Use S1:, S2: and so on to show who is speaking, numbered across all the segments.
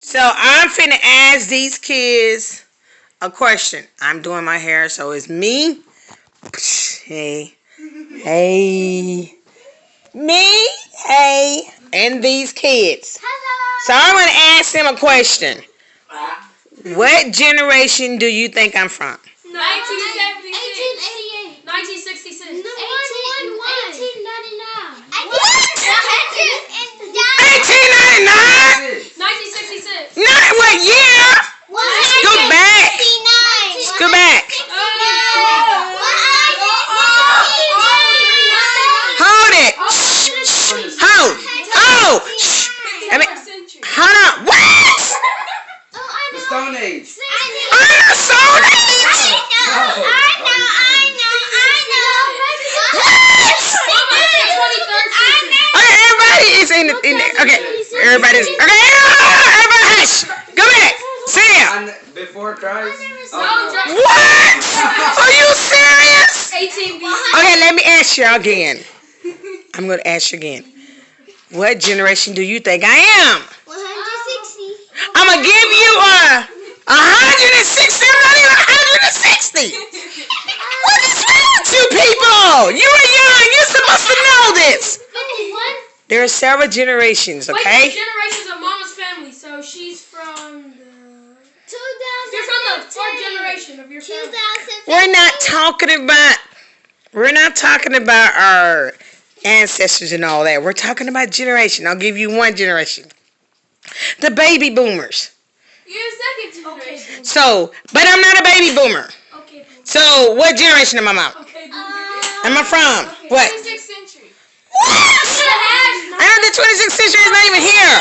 S1: So I'm finna ask these kids a question. I'm doing my hair, so it's me. Hey. Hey. Me. Hey. And these kids. So I'm gonna ask them a question. What generation do you think I'm from?
S2: 1888. 1966. 1899.
S1: What? 1899?
S2: 1966.
S1: Not what year? Scoot back. Scoot back. Hold it. Hold. Oh. I mean, hold on. What?
S3: The Stone Age.
S1: I'm the Stone Age. Okay, everybody is in the okay. Everybody's okay. Everybody hush. Go back. Sam.
S3: Before Christ.
S1: What? Are you serious?
S2: 18
S1: Okay, let me ask you again. I'm gonna ask you again. What generation do you think I am?
S4: 160.
S1: I'm gonna give you 160. I'm not even 160. What is wrong with you people? You are young. You're supposed to know this.
S4: 51.
S1: There are several generations,
S2: Wait,
S1: okay?
S2: the generations of Mama's family. So she's from the...
S4: 2000.
S2: You're from the fourth generation of your family.
S4: 2015.
S1: We're not talking about our ancestors and all that. We're talking about generation. I'll give you one generation. The baby boomers.
S2: You're second generation.
S1: So, but I'm not a baby boomer.
S2: Okay.
S1: So, what generation am I from?
S2: Okay.
S1: Am I from? What?
S2: 26th century.
S1: What? I know the 26th century is not even here.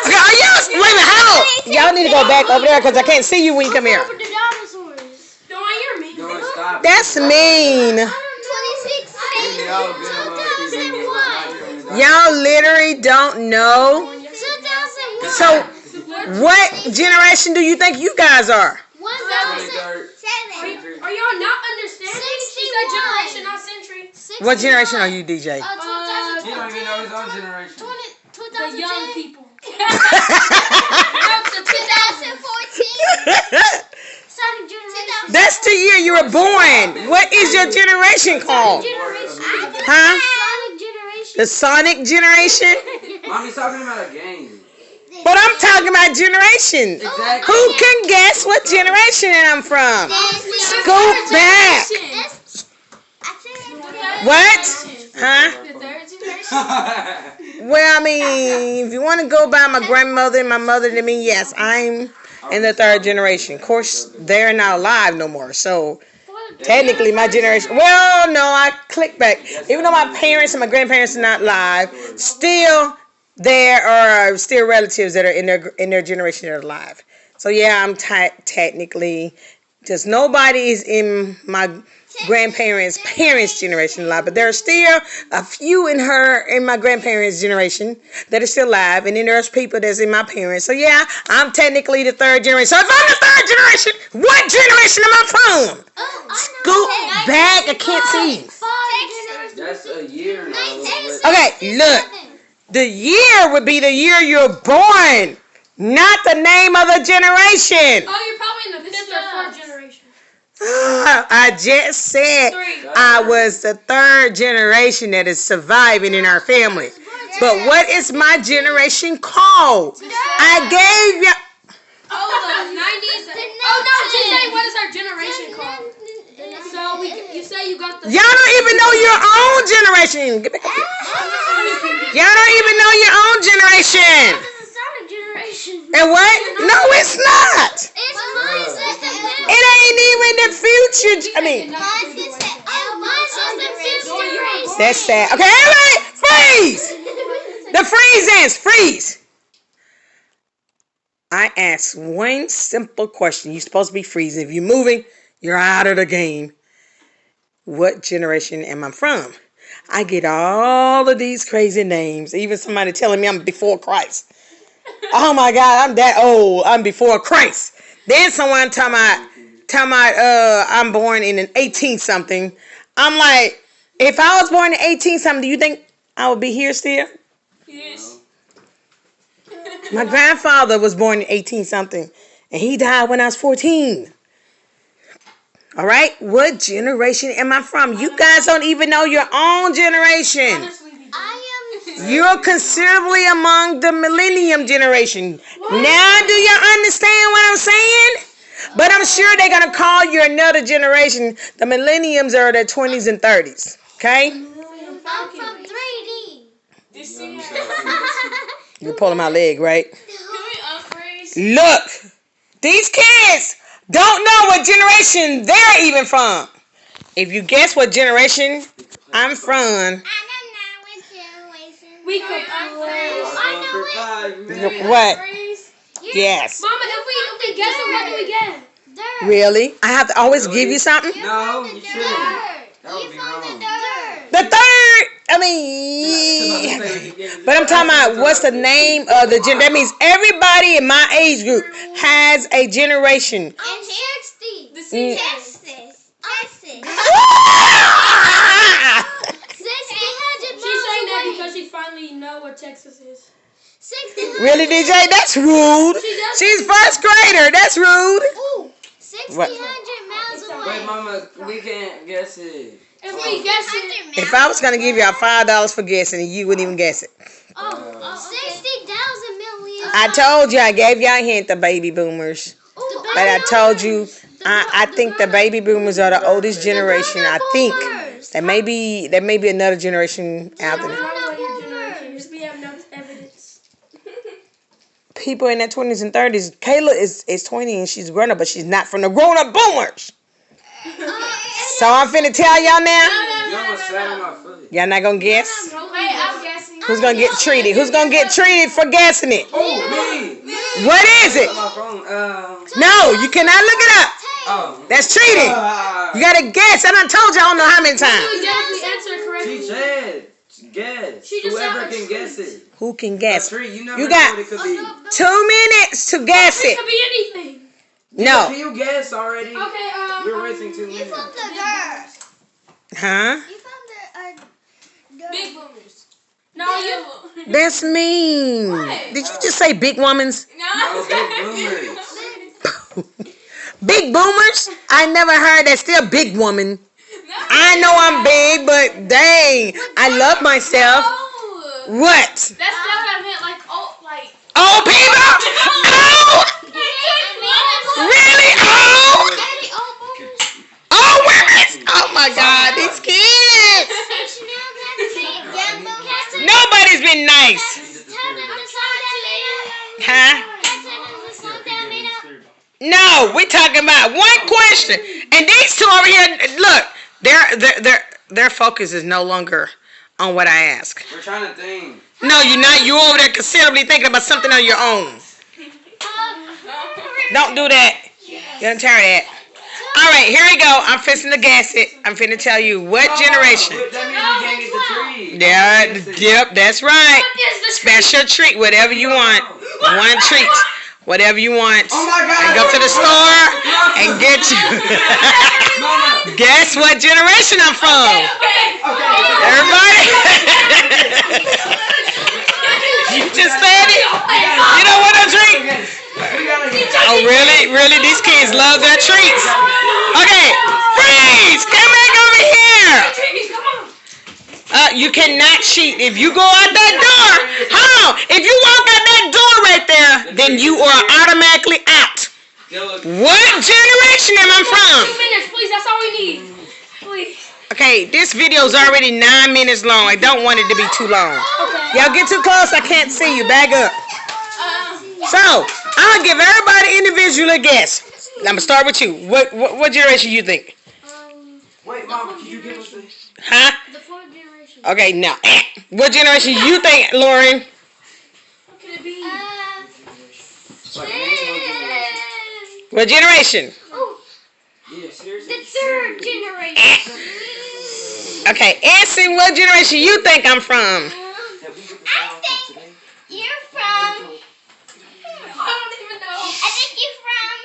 S1: Okay, are y'all? Wait a minute, how? Y'all need to go back over there because I can't see you when you come here.
S4: For the dinosaurs.
S2: Don't hear me.
S3: Don't stop.
S1: That's mean.
S4: 2016. 2001.
S1: Y'all literally don't know.
S4: 2001.
S1: So, what generation do you think you guys are?
S4: 2007.
S2: Are y'all not understanding? She said generation, not century.
S1: What generation are you, DJ?
S3: He don't even know his own generation.
S2: The young people.
S4: The 2014. Sonic generation.
S1: That's the year you were born. What is your generation called? Huh?
S4: Sonic generation.
S1: The Sonic generation?
S3: Mommy's talking about a game.
S1: But I'm talking about generation.
S3: Exactly.
S1: Who can guess what generation I'm from? Scoot back. What? Huh?
S2: The third generation.
S1: Well, I mean, if you want to go by my grandmother and my mother, to me, yes, I'm in the third generation. Of course, they're not alive no more. So, technically, my generation. Well, no, I click back. Even though my parents and my grandparents are not alive, still, there are still relatives that are in their generation that are alive. So, yeah, I'm technically, just nobody is in my grandparents' parents' generation alive, but there are still a few in my grandparents' generation that are still alive, and then there's people that's in my parents. So yeah, I'm technically the third generation. So if I'm the third generation, what generation am I from? Scoot back, I can't see.
S3: That's a year now.
S1: Okay, look, the year would be the year you're born, not the name of the generation.
S2: Oh, you're probably in the fifth or fourth generation.
S1: I just said I was the third generation that is surviving in our family. But what is my generation called? I gave you.
S2: Oh, the 90s. Oh, no, just say what is our generation called? So you say you got the...
S1: Y'all don't even know your own generation. Y'all don't even know your own generation. And what? No, it's not. It ain't even the future. I mean, that's sad. Okay, everybody, freeze. The freeze. Freeze. I asked one simple question. You're supposed to be freezing. If you're moving, you're out of the game. What generation am I from? I get all of these crazy names. Even somebody telling me I'm before Christ. Oh my God, I'm that old. I'm before Christ. Then someone talking about I'm born in an 18 something. I'm like, if I was born in 18 something, do you think I would be here still?
S2: Yes.
S1: My grandfather was born in 18 something, and he died when I was 14. All right, what generation am I from? You guys don't even know your own generation. You're considerably among the millennium generation. Now, do you understand what I'm saying? But I'm sure they're going to call you another generation. The millenniums are their 20s and 30s. Okay?
S4: I'm from 3D.
S1: You're pulling my leg, right? Look, these kids don't know what generation they're even from. If you guess what generation I'm from,
S2: We could play.
S1: what? Yes.
S2: Mama, if we guess it, what do we get?
S1: Really? I have to always give you something?
S3: No, you shouldn't. That would be wrong.
S1: The third. I mean, but I'm talking about what's the name of the gen. That means everybody in my age group has a generation.
S4: And 60.
S2: The
S1: Mm.
S4: Texas.
S2: She's saying that because she finally know what Texas is.
S4: 600.
S1: Really, DJ? That's rude. She's first grader. That's rude.
S4: Ooh, 600 miles away.
S3: Wait, Mama, we can't guess it.
S2: If we guess it,
S1: If I was gonna give y'all $5 for guessing, it, you wouldn't even guess it.
S4: 60,000 million.
S1: I told you, I gave y'all a hint, the baby boomers. But I told you, I think the baby boomers are the oldest generation. I think there may be another generation out there.
S2: we have no evidence.
S1: People in their 20s and 30s. Kayla is 20 and she's grown up, but she's not from the grown up boomers. So I'm finna tell y'all now.
S3: You almost sat on my foot.
S1: Y'all not gonna guess?
S2: Okay, I'm guessing.
S1: Who's gonna get treated? Who's gonna get treated for guessing it?
S3: Oh, me.
S1: What is it?
S3: On my phone.
S1: No, you cannot look it up.
S3: Oh.
S1: That's cheating. You gotta guess. I done told you I don't know how many times.
S2: We answer correctly.
S3: She said, guess.
S2: She just
S3: Whoever
S2: said
S3: can guess it.
S1: Who can guess?
S3: A treat. You never
S1: You
S3: know
S1: got
S3: what it could be.
S1: 2 minutes to guess
S2: It
S1: it.
S2: could be anything.
S1: No.
S3: Can you guess already?
S2: Okay,
S3: We're wasting 2 minutes.
S4: From the girls.
S1: Huh?
S4: You from the
S2: Big boomers. No, you.
S1: That's mean. Did you just say big womans?
S3: No, big boomers.
S1: Big boomers? I never heard that. Still big woman. I know I'm big, but dang, I love myself. What?
S2: That's not what I meant. Like,
S1: Old people? Oh, really? Oh, women? Oh my God, these kids. Nobody's been nice. Huh? No, we're talking about one question, and these two over here. Look, their focus is no longer on what I ask.
S3: We're trying to think.
S1: No, you're not. You over there considerably thinking about something on your own. Don't do that. Don't try that. All right, here we go. I'm fixing to guess it. I'm finna tell you what generation.
S3: That means you can't get the treat.
S1: Yeah, yep, that's right. Special treat, whatever you want. One treat, whatever you want.
S3: Oh my God.
S1: And go to the store and get you.
S3: Mama.
S1: Guess what generation I'm from? Everybody? You just said it? You don't want a treat? Oh, really? Really? These kids love their treats. Okay, freeze! Come back over here. You cannot cheat. If you go out that door, hold on. If you walk out that door right there, then you are automatically out. What generation am I
S2: 2
S1: from?
S2: minutes, please. That's all we need. Please.
S1: Okay, this video is already 9 minutes long. I don't want it to be too long. Y'all get too close, I can't see you. Back up. So, I'll give everybody individually a guess. I'm going to start with you. What generation you think?
S3: Wait, Mama, can you give us this?
S1: Huh?
S2: The 4th generation.
S1: Okay, now. What generation you think, Lauren?
S2: What could it be?
S1: What generation?
S3: Yeah, seriously.
S4: The 3rd generation.
S1: Okay, Anson, what generation you think I'm from?
S4: I think you're from.
S2: I don't even know.
S4: I think you're from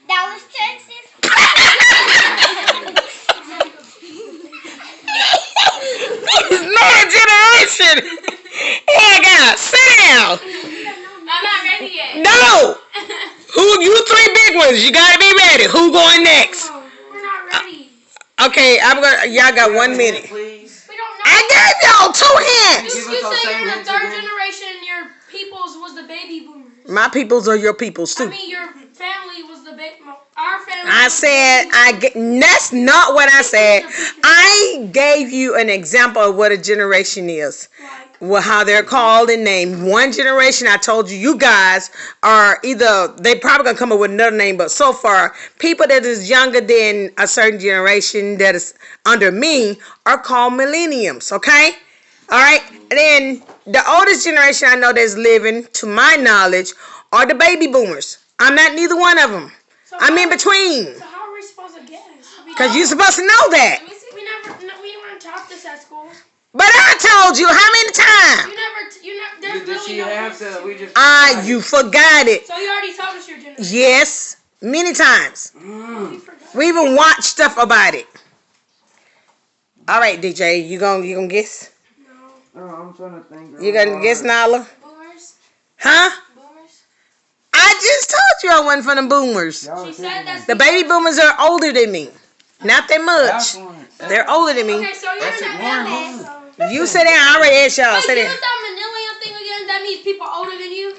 S4: Dallas, Texas.
S1: It's not a generation. Cause you gotta be ready. Who going next?
S2: Oh, we're not ready.
S1: Okay, y'all got 1 minute.
S3: Please.
S2: We don't know.
S1: I gave y'all 2 hints.
S2: You
S3: Give us those
S2: say
S3: same
S2: you're the
S3: hints
S2: third
S3: again.
S2: generation. Your peoples was the baby boomers.
S1: My peoples are your peoples
S2: I
S1: too.
S2: mean, your family was the our family.
S1: I said that's not what I said. I gave you an example of what a generation is.
S2: Like,
S1: Well, how they're called and named. One generation, I told you, you guys are either, they probably gonna come up with another name, but so far, people that is younger than a certain generation that is under me are called millenniums, okay? All right? And then the oldest generation I know that's living, to my knowledge, are the baby boomers. I'm not neither one of them. I'm in between.
S2: So how are we supposed to guess?
S1: Because you're supposed to know that.
S2: We weren't taught this at school.
S1: But I told you how many times?
S2: There's
S3: Did she
S2: really no
S3: have
S2: hints.
S3: to? We just.
S1: You forgot it.
S2: So you already told us your generation.
S1: Yes, many times.
S2: We forgot.
S1: We even watched stuff about it. All right, DJ, you gonna guess?
S2: No.
S3: Oh, I'm trying to think.
S1: You gonna guess, Nala?
S2: Boomers?
S1: Huh?
S2: Boomers?
S1: I just told you I wasn't from the boomers.
S2: She said that's
S1: The baby boomers are older than me. Not that much.
S3: That's
S1: They're older than me.
S2: Okay, so you're
S3: That's
S2: in
S3: it,
S2: that
S3: Warren.
S2: so.
S1: You sit down. I already asked y'all.
S2: Wait,
S1: Sit
S2: give
S1: down.
S2: us that Manilian thing again. That means people older than you?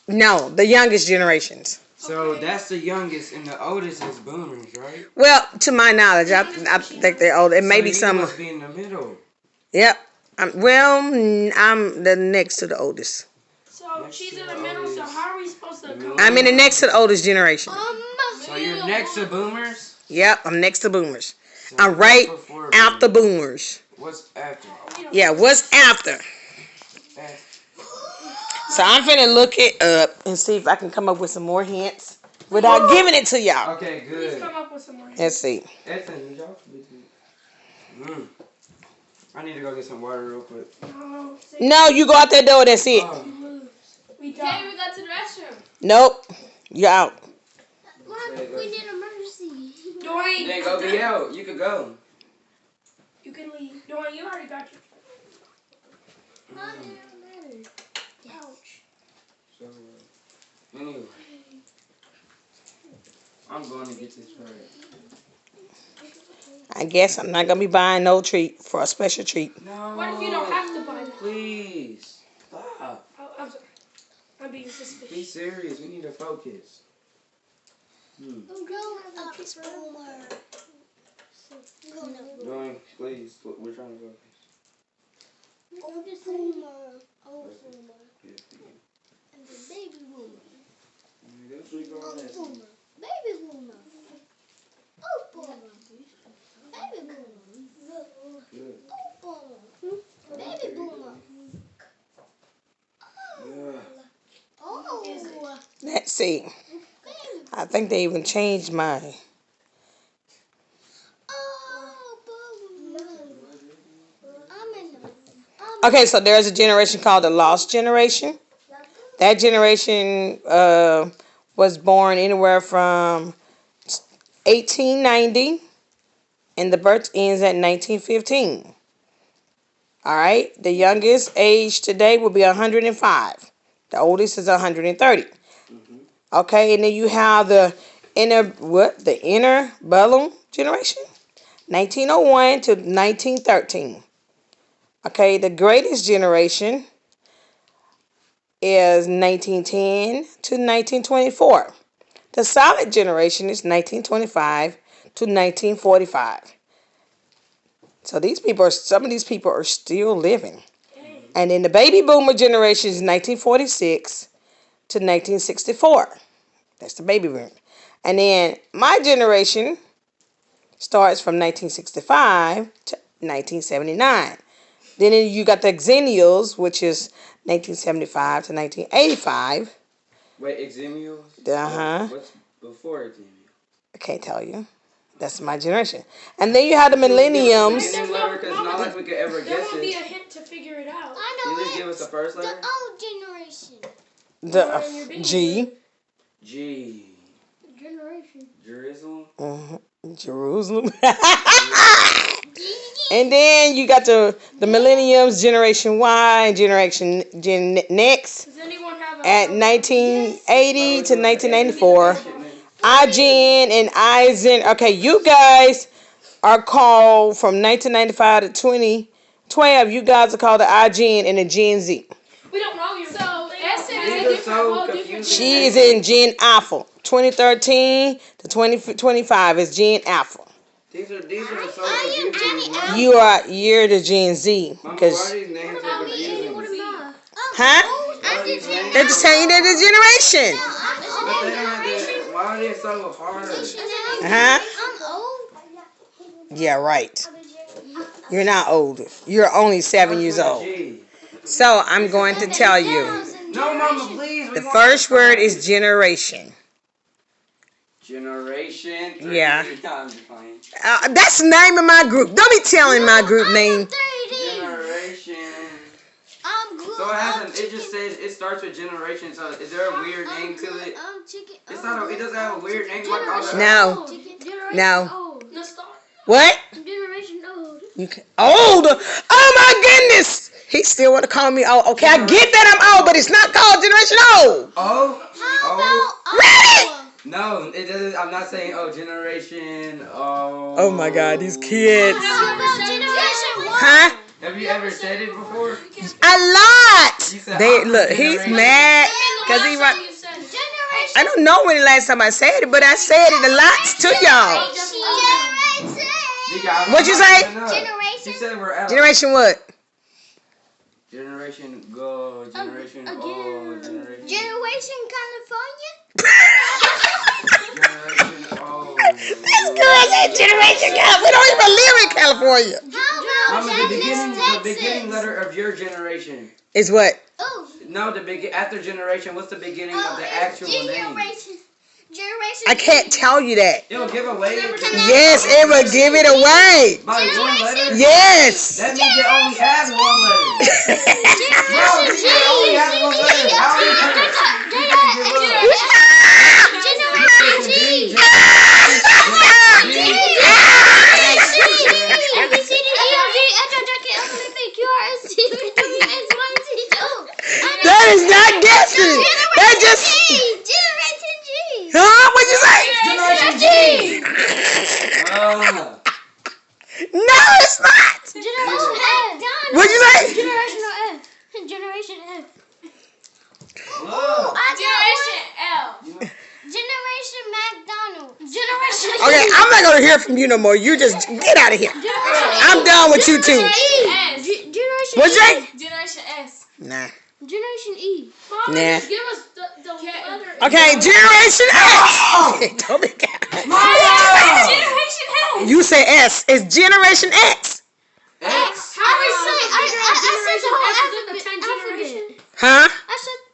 S1: No, the youngest generations.
S3: So that's the youngest and the oldest is boomers, right?
S1: Well, to my knowledge, I think they're older. It may be
S3: So you
S1: some.
S3: must be in the middle.
S1: Yep. I'm the next to the oldest.
S2: So she's in the middle, so how are we supposed to come
S1: I'm in the next to the oldest generation.
S3: So you're next to boomers.
S1: Yep, I'm next to boomers.
S3: So
S1: I'm right
S3: what's before
S1: after
S3: boomers?
S1: boomers.
S3: What's after?
S1: Yeah, what's after? So I'm finna look it up and see if I can come up with some more hints without giving it to y'all.
S3: Okay,
S2: Please
S3: good.
S2: come up with some more.
S1: Let's see.
S3: Ethan, y'all I need to go get some water real quick.
S2: No,
S1: No, you go out that door. That's it.
S3: Oh,
S2: you lose. We
S4: Can't
S2: don't.
S4: even go to the restroom.
S1: Nope. You're out.
S4: What? We need emergency.
S2: Dwayne,
S3: then go be out. You could go.
S2: you can leave. Dwayne, you already got your.
S4: Ouch.
S3: So, anyway, I'm going to get this right.
S1: I guess I'm not gonna be buying no treat for a special treat.
S3: No.
S2: What if you don't have to buy that?
S3: Please stop.
S2: Oh, I'm sorry. I'm being
S3: Be
S2: suspicious.
S3: serious. We need to focus.
S4: Go up, Boomer.
S3: Doing, please. We're trying to focus.
S4: Oldest Boomer. Old Boomer. And the baby Boomer. Old Boomer. Baby Boomer. Old Boomer. Baby Boomer.
S3: Good.
S4: Old Boomer. Baby Boomer.
S3: Yeah.
S4: Oh.
S1: Let's see. I think they even changed mine.
S4: Oh, Boomer. I'm in the.
S1: Okay, so there's a generation called the Lost Generation. That generation was born anywhere from 1890, and the birth ends at 1915. All right, the youngest age today will be 105. The oldest is 130. Okay, and then you have the interbellum generation, 1901 to 1913. Okay, the greatest generation is 1910 to 1924. The silent generation is 1925 to 1945. So some of these people are still living. And then the baby boomer generation is 1946 to 1964. That's the baby boomer. And then my generation starts from 1965 to 1979. Then you got the Xennials, which is 1975 to 1985.
S3: Wait, Eximials? What's before Eximials?
S1: I can't tell you. That's my generation. And then you have the Millenniums.
S3: Because not like we could ever
S2: There
S3: guess
S2: will be a
S3: it.
S2: hint to figure it out.
S4: I
S3: Can
S4: know
S3: you just give
S4: it.
S3: us the first
S4: The
S3: letter?
S4: old generation.
S1: The G.
S3: G.
S4: Generation.
S3: Jerusalem?
S1: Jerusalem. And then you got the Millenniums, Generation Y, and Generation Gen Next
S2: Does anyone have a
S1: at 1980 to 1994. Igen and Eisen. Okay, you guys are called from 1995 to 2012. You guys are called the Igen and the Gen Z.
S2: We don't know your. So S
S3: These are so confusing.
S1: She is in Gen Alpha. 2013 to 2025 is Gen Alpha.
S3: These are so confusing.
S1: You're the Gen Z.
S3: Mama, why
S1: Cause,
S3: are these names so confusing?
S1: huh? They're just telling you they're the generation.
S3: But they don't have to, why are they so hard?
S1: Huh? Yeah, right. You're not old. You're only 7 years old.
S3: G.
S1: So I'm going to tell you.
S3: No, Mama, please.
S1: The first word is generation.
S3: Generation.
S1: Yeah.
S3: I'm just playing.
S1: That's the name of my group. Don't be telling my group name.
S3: Generation. So it just says it starts with generation. So is there a weird name to it? It's not. It doesn't have a weird name like all that.
S1: No. No.
S2: No start.
S1: What?
S4: Generation old.
S1: You can, old? Oh my goodness! He still want to call me old. Okay, I get that I'm old, but it's not called generation old.
S3: Oh.
S1: Really?
S3: No, it doesn't. I'm not saying generation.
S1: Oh my God, these kids.
S4: How about generation one?
S1: Huh?
S3: Have you ever said it before?
S1: A lot.
S3: You said,
S1: They look. He's
S3: generation.
S1: mad because he. I don't know when the last time I said it, but I said it a lot to y'all. What'd you say?
S3: She said we're out.
S1: Generation what?
S3: Generation go. Generation old.
S4: Generation California?
S3: Generation old.
S1: This girl said generation Cal. We don't even live in California.
S4: How
S3: Mama,
S4: about
S3: the
S4: Texas?
S3: beginning letter of your generation.
S1: Is what?
S4: Oh,
S3: No, after generation. What's the beginning of the actual name?
S4: Generation.
S1: I can't tell you that.
S3: It'll give away.
S1: Yes, it will give it away.
S3: By one letter.
S1: Yes.
S3: That means it only has one letter. No, it only has one letter. How are you gonna
S4: Generation G.
S1: That is not guessing. That just.
S4: Generation G.
S1: Huh? What'd you say?
S3: Generation G.
S1: No, it's not.
S4: Generation F.
S1: What'd you say?
S4: Generation F. Generation F.
S3: Look.
S2: Generation L.
S4: Generation McDonald. Generation
S1: Okay, I'm not gonna hear from you no more. You just get out of here. I'm done with you two.
S2: S.
S4: Generation
S1: What'd you say?
S2: Generation S.
S1: Nah.
S4: Generation E.
S2: Mom,
S1: Nah.
S2: just give us the letter.
S1: Okay, Generation X. Don't be
S2: Generation S.
S1: You say S. It's Generation X.
S3: X.
S2: How are we saying
S4: I said the whole
S2: alphabet?
S4: alphabet.
S1: Huh?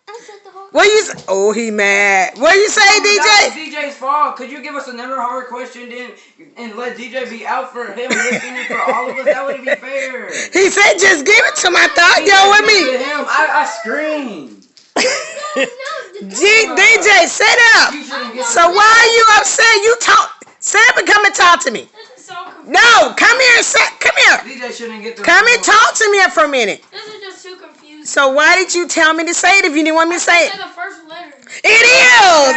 S4: I said the whole.
S1: What you say? Oh, he mad. What you say,
S3: That
S1: DJ?
S3: was DJ's fault. Could you give us another hard question then and let DJ be out for him listening for all of us? That wouldn't be fair.
S1: He said just give it to him. I thought y'all with
S3: To
S1: me.
S3: him, I screamed.
S1: DJ, set up.
S3: You shouldn't get
S1: So why are you upset? You talk. Set up and come and talk to me.
S2: This is so confusing.
S1: No, come here and come here.
S3: DJ shouldn't get the
S1: Come and talk to me for a minute.
S2: This is just too confusing.
S1: So why did you tell me to say it if you didn't want me to say it?
S2: Say the first letter.
S1: It is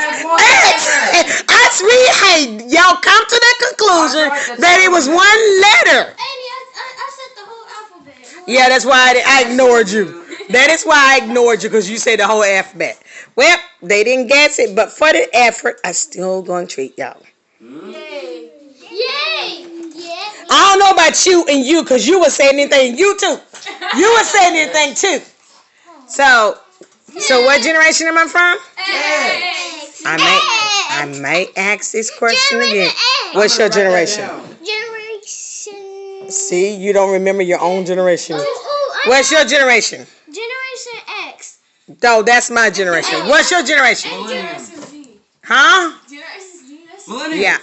S1: X. Hey, y'all come to the conclusion that it was one letter.
S4: I said the whole alphabet.
S1: Yeah, that's why I ignored you. That is why I ignored you, because you said the whole alphabet. Well, they didn't guess it, but for the effort, I still gonna treat y'all.
S2: Yay.
S4: Yay! Yeah.
S1: I don't know about you and you, because you were saying anything. You too. You were saying anything too. So what generation am I from?
S2: X.
S1: I may ask this question again.
S4: X.
S1: What's your generation?
S4: Generation.
S1: See, you don't remember your own generation.
S4: Oh,
S1: What's your generation?
S4: Generation X.
S1: No, that's my generation. What's your generation?
S2: Generation Z.
S1: Huh?
S2: Generation Z. That's
S3: Millennium.
S1: Yeah.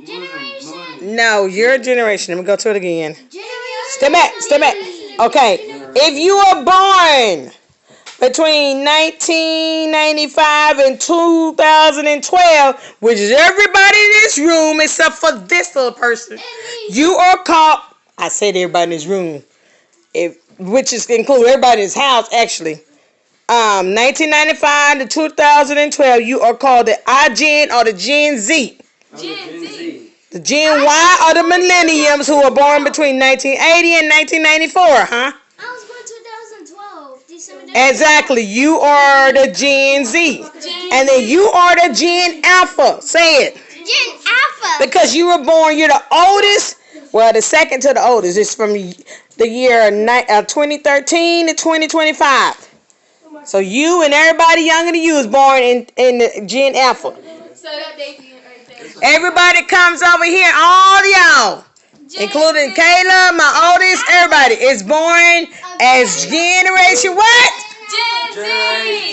S4: Generation.
S1: No, your generation. Let me go to it again.
S4: Generation.
S1: Step back. Step back. Okay. If you were born between 1995 and 2012, which is everybody in this room except for this little person, you are called. I said everybody in this room, which is include everybody in this house actually. 1995 to 2012, you are called the iGen or the Gen Z.
S2: Gen Z.
S1: The Gen Y are the millenniums who were born between 1980 and 1994, huh?
S4: I was born 2012. December.
S1: Exactly. You are the Gen Z. And then you are the Gen Alpha. Say it.
S4: Gen Alpha.
S1: Because you were born, you're the oldest. Well, the second to the oldest. It's from the year 2013 to 2025. So you and everybody younger than you is born in the Gen Alpha.
S2: So that Daisy right there.
S1: Everybody comes over here, all y'all, including Kayla, my oldest, everybody is born as Generation what?
S2: Gen Z.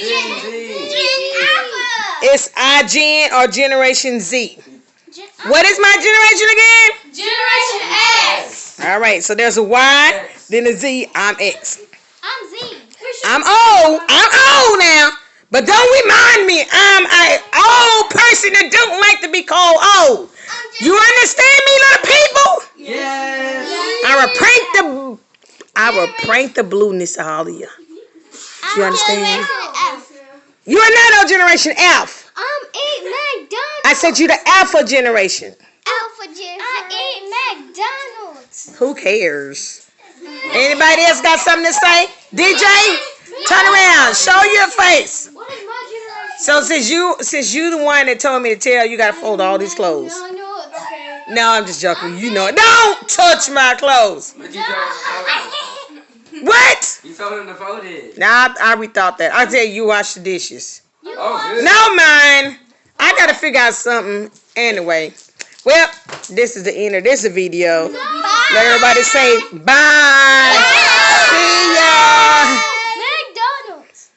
S3: Gen Z.
S4: Gen Alpha.
S1: It's iGen or Generation Z. What is my generation again?
S2: Generation X.
S1: All right, so there's a Y, then a Z. I'm X.
S4: I'm Z.
S1: I'm old. I'm old now. But don't remind me, I'm an old person that don't like to be called old. You understand me, little people?
S3: Yes.
S1: I will prank the blueness of all of you. You understand?
S4: Generation F.
S1: You are not on Generation F.
S4: I'm eating McDonald's.
S1: I said you the Alpha generation.
S4: Alpha Gen. I eat McDonald's.
S1: Who cares? Anybody else got something to say? DJ, turn around. Show your face.
S4: What is my generation?
S1: So since you the one that told me to tell, you gotta fold all these clothes.
S4: No, no, it's okay.
S1: No, I'm just joking. You know it. Don't touch my clothes.
S3: But you told
S1: What?
S3: you told him to fold it.
S1: Nah, I rethought that. I tell you wash the dishes.
S3: Oh, good.
S1: No, mine. I gotta figure out something anyway. Well, this is the end of this video. Let everybody say bye. See ya.
S4: McDonald's.